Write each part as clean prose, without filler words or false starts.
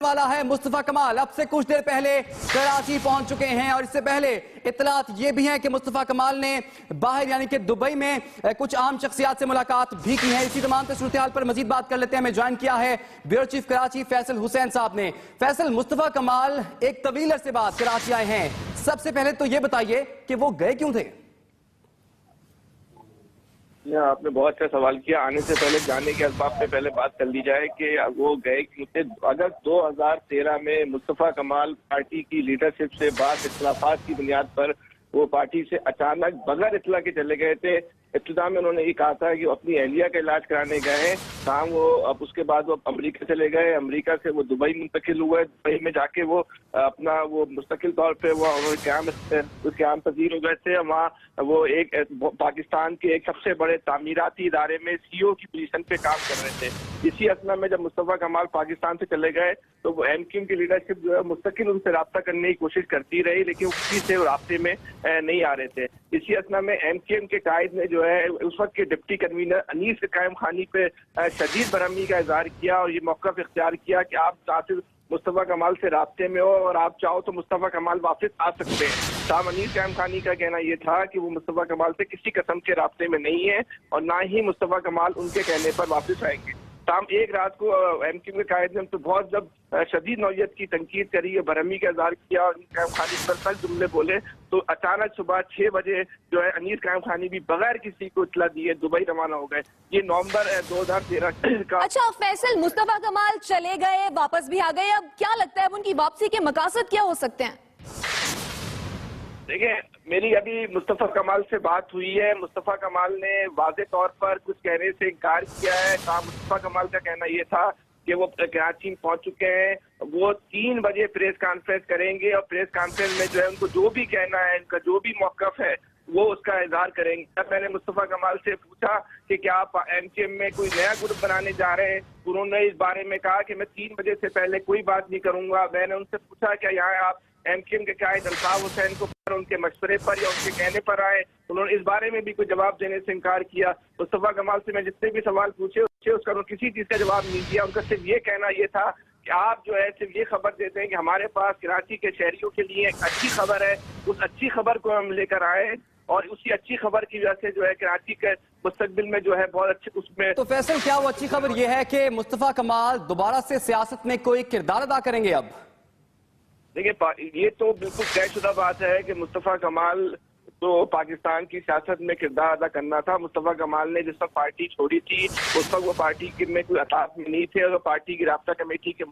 वाला है मुस्तफा कमाल अब से कुछ देर पहले कराची पहुंच चुके हैं और इससे पहले इत्तलात ये भी हैं कि मुस्तफा कमाल ने बाहर यानी कि दुबई में कुछ आम शख्सियात से मुलाकात भी की है। इसी तमाम सूरत पर मजीद बात कर लेते हैं। हमें ज्वाइन किया है ब्यूरो चीफ कराची फैसल हुसैन साहब ने। फैसल, मुस्तफा कमाल एक तवील अरसे बाद कराची आए हैं, सबसे पहले तो ये बताइए कि वो गए क्यों थे? आपने बहुत अच्छा सवाल किया। आने से पहले जाने के असबाब पे पहले बात कर ली जाए कि वो गए क्यों थे। अगस्त 2013 में मुस्तफा कमाल पार्टी की लीडरशिप से बाद इख्तिलाफात की बुनियाद पर वो पार्टी से अचानक बगैर इत्तला के चले गए थे। इब्तिदा में उन्होंने ये कहा था कि वो अपनी अहलिया का इलाज कराने गए हैं काम वो, अब उसके बाद वो अमेरिका चले गए, अमेरिका से वो दुबई मुंतकिल हुए, दुबई में जाके वो अपना वो मुस्तकिल तौर पे वो क़याम पजीर हो गए थे। वहाँ वो एक पाकिस्तान के एक सबसे बड़े तामीराती इदारे में सीईओ की पोजीशन पे काम कर रहे थे। इसी असना में जब मुस्तफा कमाल पाकिस्तान से चले गए तो वो एमक्यूएम की लीडरशिप जो है मुस्तकिल उनसे रब्ता करने की कोशिश करती रही, लेकिन वो किसी से रास्ते में नहीं आ रहे थे। इसी असना में एमक्यूएम के कायद ने जो है उस वक्त के डिप्टी कन्वीनर अनीस कायम खानी पे शदीद बरहमी का इजहार किया और ये मौका इख्तियार किया कि आप चाहते मुस्तफा कमाल से राब्ते में हो और आप चाहो तो मुस्तफा कमाल वापस आ सकते हैं। शाह अनीस कायम खानी का कहना यह था कि वो मुस्तफा कमाल से किसी किस्म के राब्ते में नहीं है और ना ही मुस्तफा कमाल उनके कहने पर वापस आएंगे। शाम एक रात को एमक्यूएम के कायद ने तो बहुत जब शदीद नौयत की तनकीद करी और बरहमी का इजहार किया और कायम खानी पर सख्त जुमले बोले तो अचानक सुबह 6 बजे जो है अनीस कायम खानी भी बगैर किसी को इत्तला दिए दुबई रवाना हो गए। ये नवंबर 2013 का। अच्छा फैसल, मुस्तफा कमाल चले गए, वापस भी आ गए, अब क्या लगता है अब उनकी वापसी के मकासद क्या हो सकते हैं? देखिए, मेरी अभी मुस्तफा कमाल से बात हुई है। मुस्तफा कमाल ने वाज़े तौर पर कुछ कहने से इनकार किया है। मुस्तफा कमाल का कहना यह था कि वो कराची पहुंच चुके हैं, वो 3 बजे प्रेस कॉन्फ्रेंस करेंगे और प्रेस कॉन्फ्रेंस में जो है उनको जो भी कहना है, उनका जो भी मौक़िफ़ है वो उसका इजहार करेंगे। तब मैंने मुस्तफा कमाल से पूछा कि क्या आप एमक्यूएम में कोई नया ग्रुप बनाने जा रहे हैं? उन्होंने इस बारे में कहा कि मैं 3 बजे से पहले कोई बात नहीं करूंगा। मैंने उनसे पूछा क्या यहाँ आप एमक्यूएम के कायद अल्ताफ हुसैन को उनके मशवरे पर या उनके कहने पर आए? उन्होंने इस बारे में भी कोई जवाब देने से इनकार किया। मुस्तफा कमाल से मैं जितने भी सवाल पूछे उसका किसी चीज का जवाब नहीं दिया। उनका सिर्फ ये कहना ये था कि आप जो है सिर्फ ये खबर देते हैं कि हमारे पास कराची के शहरियों के लिए एक अच्छी खबर है, उस अच्छी खबर को हम लेकर आए और उसी अच्छी खबर की वजह से जो है कराची के मुस्तकबिल में जो है बहुत अच्छे उसमें। तो फैसल, क्या वो अच्छी खबर ये है कि मुस्तफा कमाल दोबारा से सियासत में कोई किरदार अदा करेंगे? अब देखिए, ये तो बिल्कुल तयशुदा बात है कि मुस्तफा कमाल तो पाकिस्तान की सियासत में किरदार अदा करना था। मुस्तफा कमाल ने जिस वक्त पार्टी छोड़ी थी उस वक्त वो पार्टी में कोई अताब में नहीं थे और पार्टी की राब्ता कमेटी के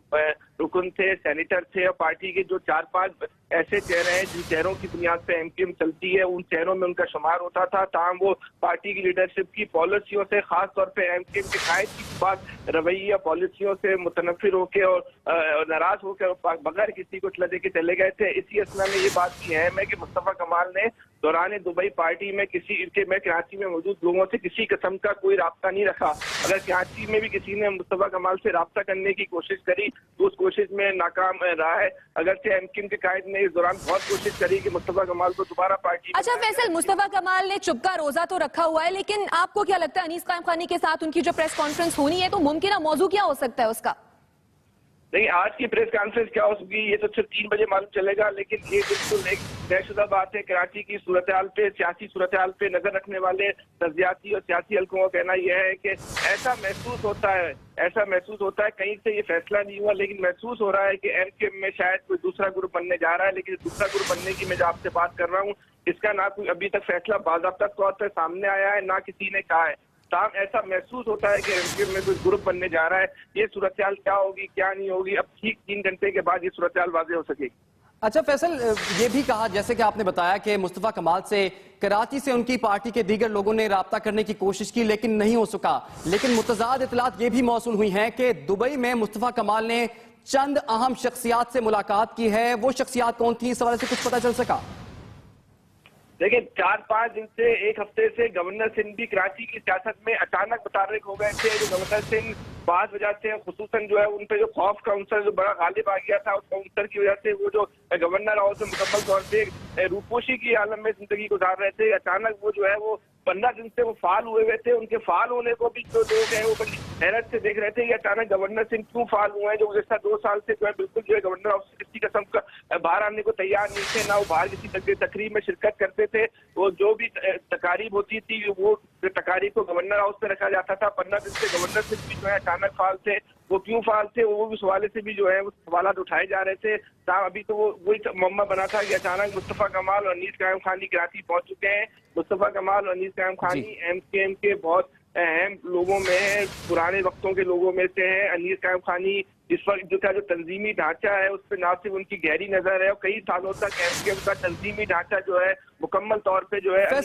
रुकन थे, सेनेटर थे और पार्टी के जो 4-5 ऐसे चेहरे हैं जिन चेहरों की बुनियाद पे एमक्यूएम चलती है उन चेहरों में उनका शुमार होता था। ताहम वो पार्टी की लीडरशिप की पॉलिसियों से, खास तौर पे एमक्यूएम के कायद की बात रवैया पॉलिसियों से मुतनफिर होकर और नाराज होकर बगैर किसी को इत्तला देके चले गए थे। इसी असना में ये बात की अहम है कि मुस्तफा कमाल ने दौरान दुबई पार्टी में कराची में मौजूद लोगों से किसी किस्म का कोई राब्ता नहीं रखा। अगर कराची में भी किसी ने मुस्तफा कमाल से राब्ता करने की कोशिश करी तो उस कोशिश में नाकाम रहा है। अगर से एमक्यूएम के कायद ने इस दौरान बहुत कोशिश करी कि मुस्तफा कमाल को दोबारा पार्टी। अच्छा फैसल, मुस्तफा कमाल ने चुप का रोजा तो रखा हुआ है, लेकिन आपको क्या लगता है अनीस कायम खानी के साथ उनकी जो प्रेस कॉन्फ्रेंस होनी है तो मुमकिन मौजू क्या हो सकता है उसका? नहीं, आज की प्रेस कॉन्फ्रेंस क्या होगी ये तो सिर्फ 3 बजे मालूम चलेगा, लेकिन ये बिल्कुल एक तयशुदा बात है। कराची की सूरत हाल पे, सियासी सूरत हाल पे नजर रखने वाले तजियाती और सियासी हल्कों का कहना यह है कि ऐसा महसूस होता है कहीं से ये फैसला नहीं हुआ, लेकिन महसूस हो रहा है कि एमक्यूएम में शायद कोई दूसरा ग्रुप बनने जा रहा है। लेकिन दूसरा ग्रुप बनने की मैं जो आपसे बात कर रहा हूँ इसका ना कोई अभी तक फैसला बाज़ाब्ता तौर पर सामने आया है, ना किसी ने कहा है। ताम ऐसा महसूस होता है कि एमक्यूएम में कोई ग्रुप बनने जा रहा है। ये सूरत हाल क्या होगी क्या नहीं होगी अब ठीक 3 घंटे के बाद ये सूरत हाल वाज़ेह हो सकेगी। अच्छा फैसल, ये भी कहा जैसे कि आपने बताया कि मुस्तफा कमाल से कराची से उनकी पार्टी के दीगर लोगों ने राब्ता करने की कोशिश की लेकिन नहीं हो सका। लेकिन मुतज़ाद इत्तलात ये भी मौसूल हुई हैं कि दुबई में मुस्तफा कमाल ने चंद अहम शख्सियात से मुलाकात की है। वो शख्सियात कौन थी, इस हवाले से कुछ पता चल सका? देखिए, 4-5 दिन से, 1 हफ्ते से गवर्नर सिंध भी कराची की सियासत में अचानक मुतारिक हो गए थे। जो गवर्नर सिंध बात वजह से खुसूसन जो है उन पे जो खौफ का अंसर जो बड़ा गालिब आ गया था, उस अंसर की वजह से वो जो गवर्नर हाउस में मुकम्मल तौर पे रूपोशी की आलम में जिंदगी गुजार रहे थे, अचानक वो जो है वो 15 दिन से वो फाल हुए थे। उनके फाल होने को भी जो लोग हैं वो बड़ी हैरत से देख रहे थे कि अचानक गवर्नर सिंह क्यों फाल हुए हैं, जो गुज़श्ता 2 साल से जो है बिल्कुल जो है गवर्नर हाउस से किसी किस्म का बाहर आने को तैयार नहीं थे, ना वो बाहर किसी तकरीब में शिरकत करते थे। वो जो भी तकारीब होती थी वो तकारीब को गवर्नर हाउस में रखा जाता था। 15 दिन से गवर्नर सिंह भी जो है अचानक फाल थे, वो क्यों फाल थे वो भी हवाले से भी जो है वो सवाल उठाए जा रहे थे। अभी तो वो वही मुअम्मा बना था कि अचानक मुस्तफा कमाल और अनीस कायम खानी कराची पहुंच चुके हैं। मुस्तफा कमाल और अनीस कायम खानी एमकेएम के बहुत अहम लोगों में है, पुराने वक्तों के लोगों में से है। अनीस कायम खानी इस वक्त जो था जो तंजीमी ढांचा है उस पर ना सिर्फ उनकी गहरी नजर है और कई सालों तक एमकेएम का तंजीमी ढांचा जो है मुकम्मल तौर पे जो है